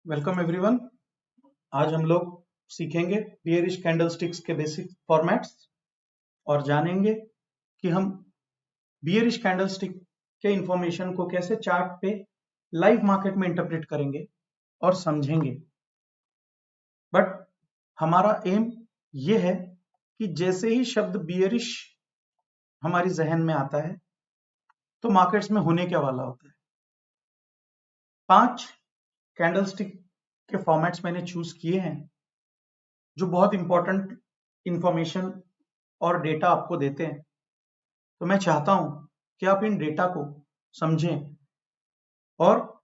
Welcome everyone. आज हम लोग सीखेंगे बियरिश कैंडलस्टिक्स के बेसिक फॉर्मेट्स और जानेंगे कि हम बियरिश कैंडलस्टिक के इंफॉर्मेशन को कैसे चार्ट पे लाइव मार्केट में इंटरप्रेट करेंगे और समझेंगे। बट हमारा एम ये है कि जैसे ही शब्द बियरिश हमारी जहन में आता है तो मार्केट्स में होने क्या वाला होता है। 5 कैंडलस्टिक के फॉर्मेट्स मैंने चूज किए हैं जो बहुत इंपॉर्टेंट इंफॉर्मेशन और डेटा आपको देते हैं। तो मैं चाहता हूं कि आप इन डेटा को समझें और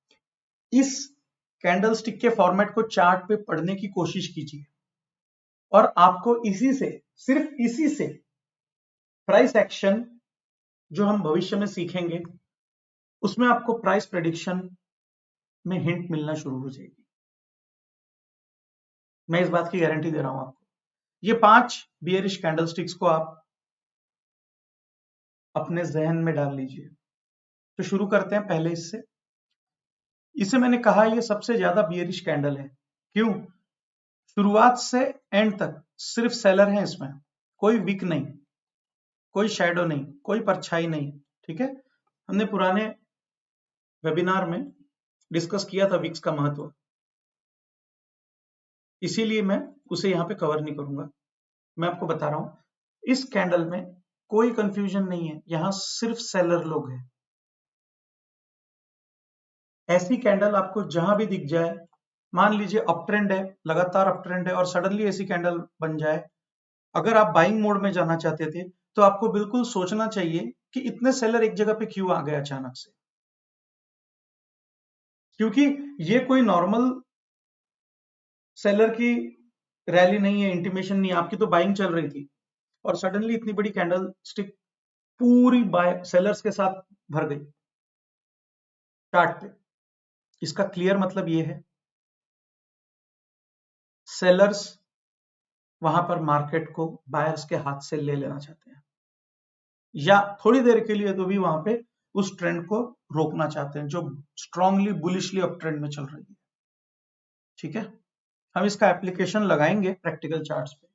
इस कैंडलस्टिक के फॉर्मेट को चार्ट पे पढ़ने की कोशिश कीजिए और आपको इसी से, सिर्फ इसी से प्राइस एक्शन जो हम भविष्य में सीखेंगे उसमें आपको प्राइस प्रेडिक्शन में हिंट मिलना शुरू हो जाएगी। मैं इस बात की गारंटी दे रहा हूं आपको। ये 5 बियरिश कैंडलस्टिक्स को आप अपने जहन में डाल लीजिए। तो शुरू करते हैं पहले इससे। इसे मैंने कहा ये सबसे ज्यादा बियरिश कैंडल है। क्यों? शुरुआत से एंड तक सिर्फ सेलर है इसमें, कोई विक नहीं, कोई शैडो नहीं, कोई परछाई नहीं। ठीक है, हमने पुराने वेबिनार में डिस्कस किया था विक्स का महत्व, इसीलिए मैं उसे यहां पे कवर नहीं करूंगा। मैं आपको बता रहा हूं इस कैंडल में कोई कंफ्यूजन नहीं है, यहां सिर्फ सेलर लोग हैं। ऐसी कैंडल आपको जहां भी दिख जाए, मान लीजिए अप ट्रेंड है, लगातार अप ट्रेंड है और सडनली ऐसी कैंडल बन जाए, अगर आप बाइंग मोड में जाना चाहते थे तो आपको बिल्कुल सोचना चाहिए कि इतने सेलर एक जगह पे क्यों आ गए अचानक से, क्योंकि ये कोई नॉर्मल सेलर की रैली नहीं है, इंटीमेशन नहीं है, आपकी तो बाइंग चल रही थी और सडनली इतनी बड़ी कैंडल स्टिक पूरी बाय सेलर्स के साथ भर गई चार्ट पे। इसका क्लियर मतलब ये है सेलर्स वहां पर मार्केट को बायर्स के हाथ से ले लेना चाहते हैं, या थोड़ी देर के लिए तो भी वहां पे उस ट्रेंड को रोकना चाहते हैं जो स्ट्रांगली बुलिशली अप ट्रेंड में चल रही है। ठीक है, हम इसका एप्लीकेशन लगाएंगे प्रैक्टिकल चार्ट्स पे,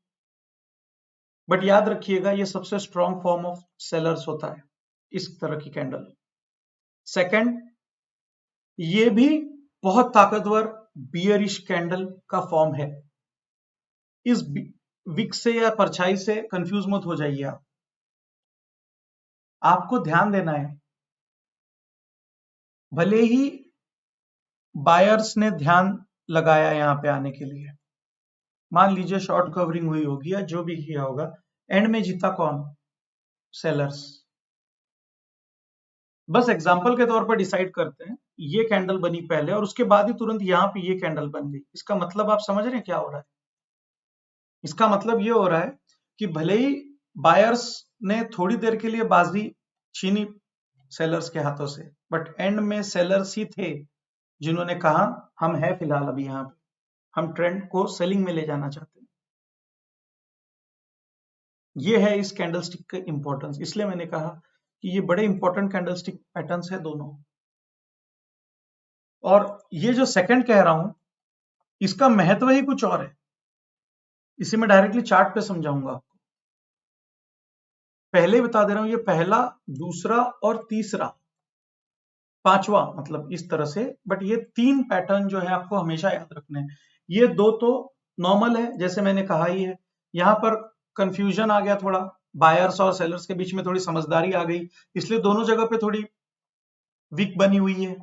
बट याद रखिएगा ये सबसे स्ट्रांग फॉर्म ऑफ सेलर्स होता है इस तरह की कैंडल। सेकंड, ये भी बहुत ताकतवर बियरिश कैंडल का फॉर्म है। इस विक से या परछाई से कंफ्यूज मत हो जाइए आप। आपको ध्यान देना है, भले ही बायर्स ने ध्यान लगाया यहां पे आने के लिए, मान लीजिए शॉर्ट कवरिंग हुई होगी या जो भी किया होगा, एंड में जीता कौन? सेलर्स। बस एग्जांपल के तौर पर डिसाइड करते हैं, ये कैंडल बनी पहले और उसके बाद ही तुरंत यहां पे ये कैंडल बन गई। इसका मतलब आप समझ रहे हैं क्या हो रहा है? इसका मतलब ये हो रहा है कि भले ही बायर्स ने थोड़ी देर के लिए बाजी छीनी सेलर्स के हाथों से, बट एंड में सेलर्स ही थे जिन्होंने कहा हम है फिलहाल अभी यहाँ पे, हम ट्रेंड को सेलिंग में ले जाना चाहते हैं। ये है इस कैंडलस्टिक का इंपॉर्टेंस, इसलिए मैंने कहा कि ये बड़े इंपॉर्टेंट कैंडलस्टिक पैटर्न्स है दोनों। और ये जो सेकंड कह रहा हूं इसका महत्व ही कुछ और है, इसे मैं डायरेक्टली चार्ट पे समझाऊंगा आपको। पहले बता दे रहा हूं, ये पहला, दूसरा और तीसरा, पांचवा मतलब इस तरह से, बट ये 3 पैटर्न जो है आपको हमेशा याद रखने हैं। ये 2 तो नॉर्मल है, जैसे मैंने कहा ही है। यहां पर कंफ्यूजन आ गया थोड़ा, बायर्स और सेलर्स के बीच में थोड़ी समझदारी आ गई, इसलिए दोनों जगह पे थोड़ी वीक बनी हुई है।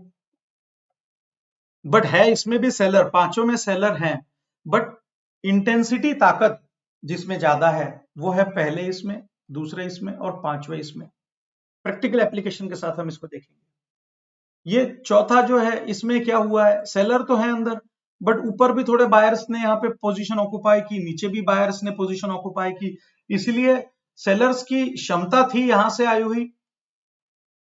बट है इसमें भी सेलर, पांचों में सेलर हैं, बट इंटेंसिटी, ताकत जिसमें ज्यादा है वो है पहले इसमें, दूसरे इसमें और पांचवें इसमें। प्रैक्टिकल एप्लीकेशन के साथ हम इसको देखेंगे। ये चौथा जो है, इसमें क्या हुआ है, सेलर तो है अंदर, बट ऊपर भी थोड़े बायर्स ने यहाँ पे पोजीशन ऑक्युपाई की, नीचे भी बायर्स ने पोजीशन ऑक्युपाई की, इसलिए सेलर्स की क्षमता थी यहां से आई हुई,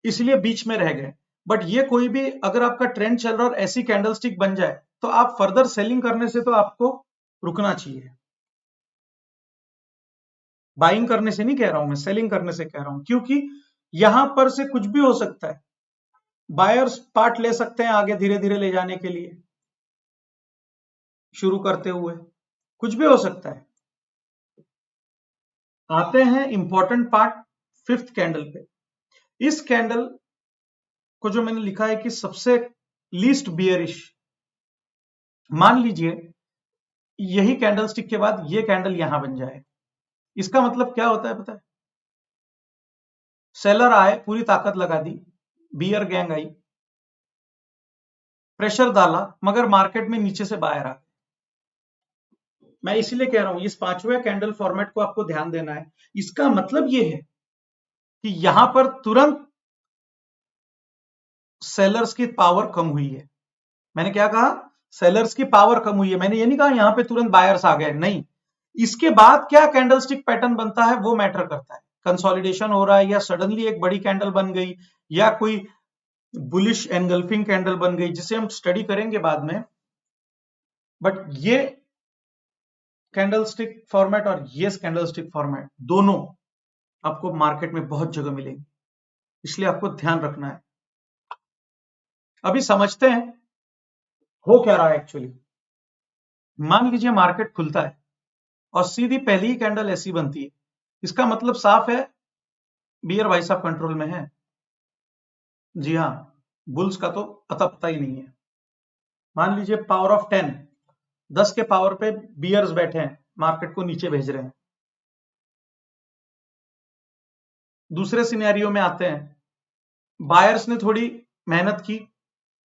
इसलिए बीच में रह गए। बट ये कोई भी, अगर आपका ट्रेंड चल रहा और ऐसी कैंडलस्टिक बन जाए तो आप फर्दर सेलिंग करने से तो आपको रुकना चाहिए। बाइंग करने से नहीं कह रहा हूं मैं, सेलिंग करने से कह रहा हूं, क्योंकि यहां पर से कुछ भी हो सकता है। बायर्स पार्ट ले सकते हैं आगे धीरे धीरे ले जाने के लिए, शुरू करते हुए, कुछ भी हो सकता है। आते हैं इंपॉर्टेंट पार्ट, फिफ्थ कैंडल पे। इस कैंडल को जो मैंने लिखा है कि सबसे लीस्ट बियरिश, मान लीजिए यही कैंडल स्टिक के बाद ये कैंडल यहां बन जाए, इसका मतलब क्या होता है पता है? सेलर आए, पूरी ताकत लगा दी, बियर गैंग आई, प्रेशर डाला, मगर मार्केट में नीचे से बाहर आ। मैं इसीलिए कह रहा हूं इस पांचवें कैंडल फॉर्मेट को आपको ध्यान देना है। इसका मतलब यह है कि यहां पर तुरंत सेलर्स की पावर कम हुई है। मैंने क्या कहा? सेलर्स की पावर कम हुई है। मैंने ये नहीं कहा यहां पे तुरंत बायर्स आ गए, नहीं। इसके बाद क्या कैंडलस्टिक पैटर्न बनता है वो मैटर करता है। कंसोलिडेशन हो रहा है या सडनली एक बड़ी कैंडल बन गई या कोई बुलिश एनगल्फिंग कैंडल बन गई, जिसे हम स्टडी करेंगे बाद में। बट ये कैंडलस्टिक फॉर्मेट और ये कैंडलस्टिक फॉर्मेट दोनों आपको मार्केट में बहुत जगह मिलेंगे, इसलिए आपको ध्यान रखना है। अभी समझते हैं हो क्या रहा है एक्चुअली। मान लीजिए मार्केट खुलता है और सीधी पहली ही कैंडल ऐसी बनती है, इसका मतलब साफ है बियर भाई साहब कंट्रोल में है। जी हाँ, बुल्स का तो अता पता ही नहीं है। मान लीजिए पावर ऑफ 10, 10 के पावर पे बियर्स बैठे हैं, मार्केट को नीचे भेज रहे हैं। दूसरे सिनेरियो में आते हैं, बायर्स ने थोड़ी मेहनत की,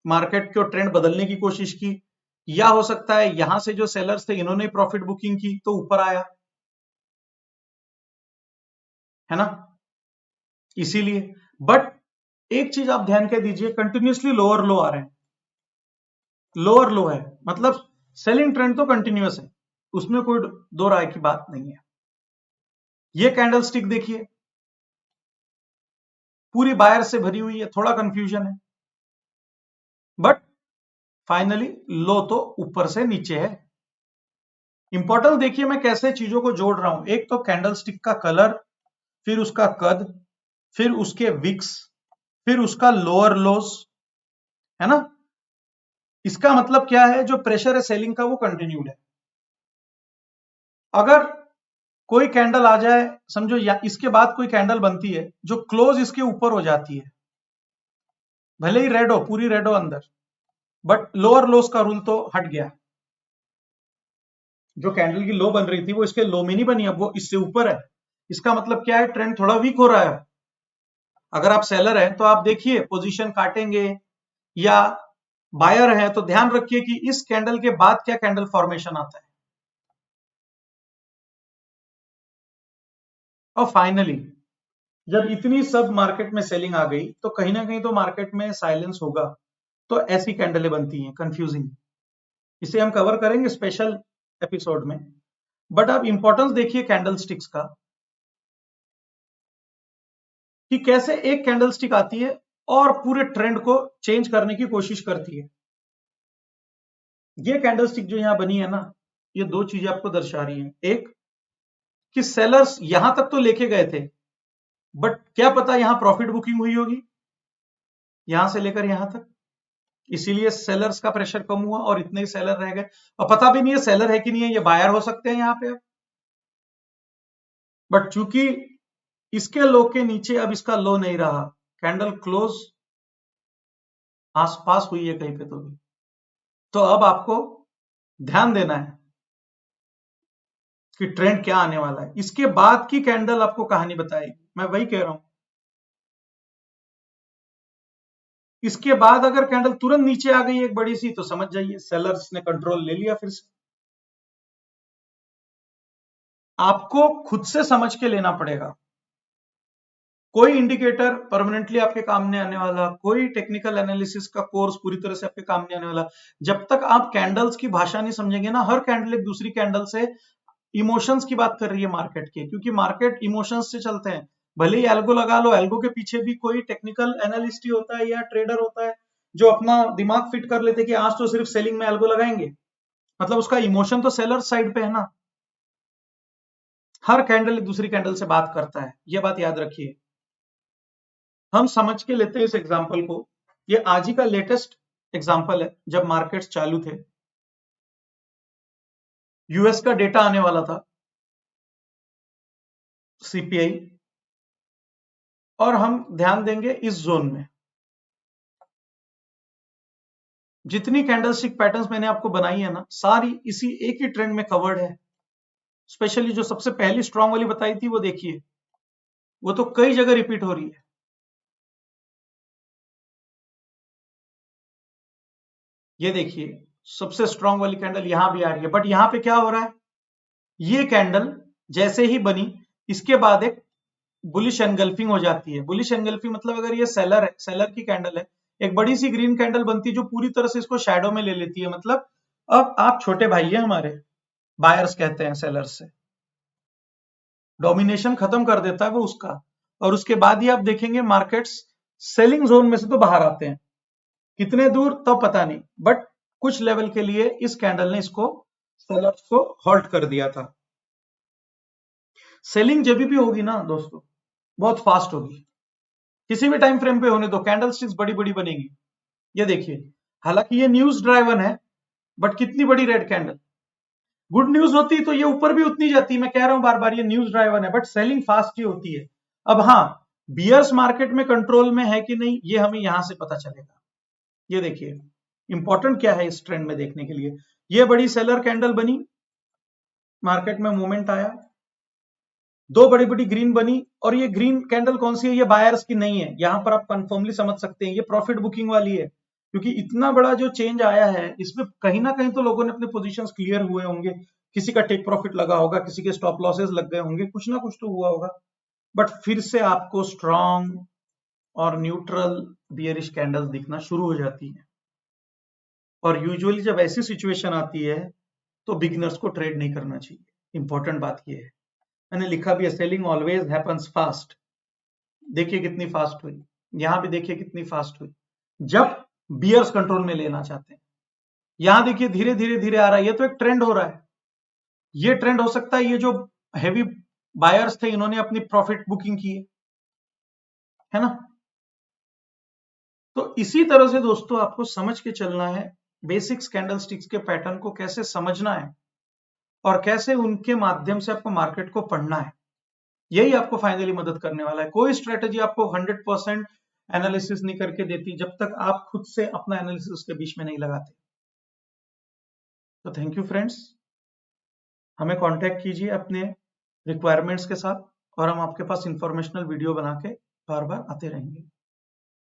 मार्केट को ट्रेंड बदलने की कोशिश की, या हो सकता है यहां से जो सेलर्स थे इन्होंने प्रॉफिट बुकिंग की तो ऊपर आया, है ना। इसीलिए बट एक चीज आप ध्यान के दीजिए, कंटिन्यूसली लोअर लो आ रहे हैं। लोअर लो है मतलब सेलिंग ट्रेंड तो कंटिन्यूअस है, उसमें कोई दो राय की बात नहीं है। ये कैंडल स्टिक देखिए, पूरी बायर से भरी हुई है, थोड़ा कंफ्यूजन है, बट फाइनली लो तो ऊपर से नीचे है। इंपॉर्टेंट देखिए मैं कैसे चीजों को जोड़ रहा हूं। एक तो कैंडल स्टिक का कलर, फिर उसका कद, फिर उसके विक्स, फिर उसका लोअर लोस, है ना। इसका मतलब क्या है? जो प्रेशर है सेलिंग का वो कंटिन्यूड है। अगर कोई कैंडल आ जाए, समझो या इसके बाद कोई कैंडल बनती है जो क्लोज इसके ऊपर हो जाती है, भले ही रेड हो, पूरी रेड हो अंदर, बट लोअर लोस का रूल तो हट गया। जो कैंडल की लो बन रही थी वो इसके लो में नहीं बनी, अब वो इससे ऊपर है। इसका मतलब क्या है? ट्रेंड थोड़ा वीक हो रहा है। अगर आप सेलर हैं तो आप देखिए पोजीशन काटेंगे, या बायर हैं तो ध्यान रखिए कि इस कैंडल के बाद क्या कैंडल फॉर्मेशन आता है। और फाइनली जब इतनी सब मार्केट में सेलिंग आ गई तो कहीं ना कहीं तो मार्केट में साइलेंस होगा, तो ऐसी कैंडलें बनती हैं कंफ्यूजिंग। इसे हम कवर करेंगे स्पेशल एपिसोड में। बट आप इंपॉर्टेंस देखिए कैंडल स्टिक्स का, कि कैसे एक कैंडल स्टिक आती है और पूरे ट्रेंड को चेंज करने की कोशिश करती है। ये कैंडल स्टिक जो यहां बनी है ना, ये दो चीजें आपको दर्शा रही हैं। एक कि सेलर्स यहां तक तो लेके गए थे, बट क्या पता यहां प्रॉफिट बुकिंग हुई होगी यहां से लेकर यहां तक, इसीलिए सेलर्स का प्रेशर कम हुआ और इतने ही सेलर रह गए। और पता भी नहीं है सेलर है कि नहीं है, ये बायर हो सकते हैं यहां पे। बट चूंकि इसके लो के नीचे अब इसका लो नहीं रहा, कैंडल क्लोज आसपास हुई है कहीं पे तो भी, तो अब आपको ध्यान देना है कि ट्रेंड क्या आने वाला है। इसके बाद की कैंडल आपको कहानी बताएगी, मैं वही कह रहा हूं। इसके बाद अगर कैंडल तुरंत नीचे आ गई एक बड़ी सी, तो समझ जाइए सेलर्स ने कंट्रोल ले लिया फिर से। आपको खुद से समझ के लेना पड़ेगा। कोई इंडिकेटर परमानेंटली आपके काम नहीं आने वाला, कोई टेक्निकल एनालिसिस का कोर्स पूरी तरह से आपके काम नहीं आने वाला, जब तक आप कैंडल्स की भाषा नहीं समझेंगे ना। हर कैंडल एक दूसरी कैंडल से इमोशंस की बात कर रही है मार्केट के, क्योंकि मार्केट इमोशंस से चलते हैं। भले ही एल्गो लगा लो, एल्गो के पीछे भी कोई टेक्निकल एनालिस्ट ही होता है या ट्रेडर होता है जो अपना दिमाग फिट कर लेते कि आज तो सिर्फ सेलिंग में एल्गो लगाएंगे, मतलब उसका इमोशन तो सेलर साइड पे है ना। हर कैंडल एक दूसरी कैंडल से बात करता है, यह बात याद रखिए। हम समझ के लेते हैं इस एग्जाम्पल को। ये आज ही का लेटेस्ट एग्जाम्पल है, जब मार्केट्स चालू थे यूएस का डेटा आने वाला था, सीपीआई, और हम ध्यान देंगे इस जोन में। जितनी कैंडलस्टिक पैटर्न्स मैंने आपको बनाई है ना, सारी इसी एक ही ट्रेंड में कवर्ड है। स्पेशली जो सबसे पहली स्ट्रांग वाली बताई थी वो देखिए, वो तो कई जगह रिपीट हो रही है। ये देखिए सबसे स्ट्रांग वाली कैंडल यहां भी आ रही है, बट यहां पे क्या हो रहा है, ये कैंडल जैसे ही बनी इसके बाद एक बुलिश एनगल्फिंग हो जाती है। बुलिश एनगल्फिंग मतलब अगर ये सेलर है, सेलर की कैंडल है, एक बड़ी सी ग्रीन कैंडल बनती है जो पूरी तरह से इसको शैडो में ले लेती है। मतलब अब आप छोटे भाई हैं हमारे, बायर्स कहते हैं सेलर्स से, डोमिनेशन खत्म कर देता है वो उसका, और उसके बाद ही आप देखेंगे मार्केट्स सेलिंग जोन में से तो बाहर आते हैं। कितने दूर तब पता नहीं, बट कुछ लेवल के लिए इस कैंडल ने इसको, सेलर्स को हॉल्ट कर दिया था। सेलिंग जब भी होगी ना दोस्तों, बहुत फास्ट होगी, किसी भी टाइम फ्रेम पे होने दो, कैंडल स्टिक्स बड़ी बड़ी बनेगी। ये देखिए, हालांकि ये न्यूज ड्राइवन है, बट कितनी बड़ी रेड कैंडल। गुड न्यूज होती तो ये ऊपर भी उतनी जाती, मैं कह रहा हूं बार बार, ये न्यूज ड्राइवन है, बट सेलिंग फास्ट ही होती है। अब हाँ, बियर्स मार्केट में कंट्रोल में है कि नहीं, ये हमें यहां से पता चलेगा। ये देखिए इंपॉर्टेंट क्या है इस ट्रेंड में देखने के लिए, ये बड़ी सेलर कैंडल बनी, मार्केट में मूवमेंट आया, दो बड़ी बड़ी ग्रीन बनी, और ये ग्रीन कैंडल कौन सी है, ये बायर्स की नहीं है। यहां पर आप कंफर्मली समझ सकते हैं ये प्रॉफिट बुकिंग वाली है, क्योंकि इतना बड़ा जो चेंज आया है इसमें कहीं ना कहीं तो लोगों ने अपने पोजीशंस क्लियर हुए होंगे, किसी का टेक प्रॉफिट लगा होगा, किसी के स्टॉप लॉसेस लग गए होंगे, कुछ ना कुछ तो हुआ होगा। बट फिर से आपको स्ट्रॉन्ग और न्यूट्रल बियरिश कैंडल्स दिखना शुरू हो जाती है, और यूजुअली जब ऐसी सिचुएशन आती है तो बिगिनर्स को ट्रेड नहीं करना चाहिए। इंपॉर्टेंट बात यह है, मैंने लिखा भी है, सेलिंग ऑलवेज हैपेंस फास्ट। देखिए कितनी फास्ट हुई, यहां भी देखिए कितनी फास्ट हुई, जब बियर्स कंट्रोल में लेना चाहते हैं। यहां देखिए धीरे धीरे धीरे आ रहा है, ये तो एक ट्रेंड हो रहा है। ये ट्रेंड हो सकता है, ये जो हैवी बायर्स थे इन्होंने अपनी प्रॉफिट बुकिंग की है ना। तो इसी तरह से दोस्तों आपको समझ के चलना है, बेसिक्स कैंडलस्टिक्स के पैटर्न को कैसे समझना है और कैसे उनके माध्यम से आपको मार्केट को पढ़ना है। यही आपको फाइनली मदद करने वाला है। कोई स्ट्रेटेजी आपको 100% एनालिसिस नहीं करके देती जब तक आप खुद से अपना एनालिसिस उसके बीच में नहीं लगाते। तो थैंक यू फ्रेंड्स, हमें कांटेक्ट कीजिए अपने रिक्वायरमेंट्स के साथ, और हम आपके पास इंफॉर्मेशनल वीडियो बना के बार बार आते रहेंगे।